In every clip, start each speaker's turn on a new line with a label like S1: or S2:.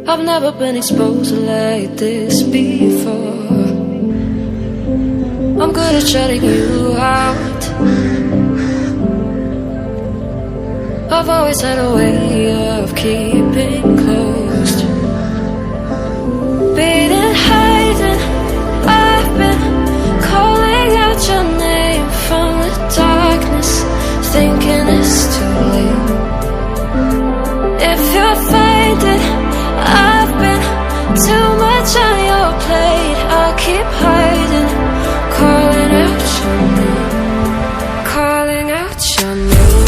S1: I've never been exposed like this before. I'm good at shutting you out. I've always had a way of keeping closed. Beating, hiding, I've been calling out your name from the darkness, thinking it's too late. If you'll find it, I've been too much on your plate. I'll keep hiding, calling out your name, calling out your name,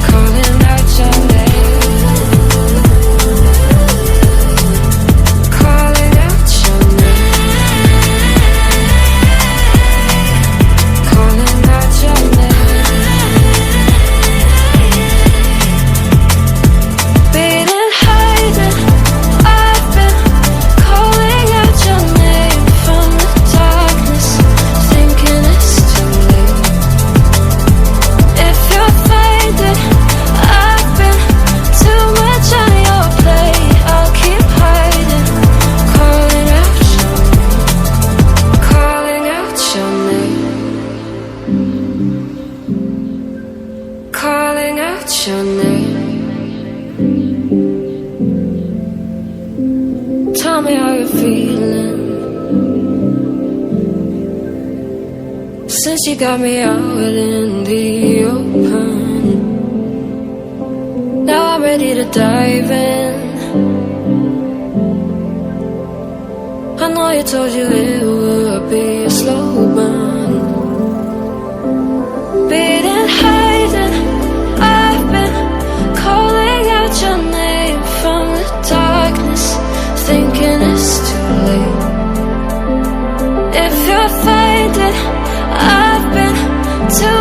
S1: calling out your name, calling out your name, calling out your name. Beating, hiding, I've been calling out your name from the darkness, thinking it's too late. If you'll find it, I've been too much on your plate. I'll keep hiding, calling out your name, calling out your name, calling out your name. Tell me how you're feeling since you got me out in the open. Now I'm ready to dive in. I know you told you it would be a slow burn. Beating, hiding, I've been calling out your name from the darkness, thinking it's too late. If you'll find it, I've been too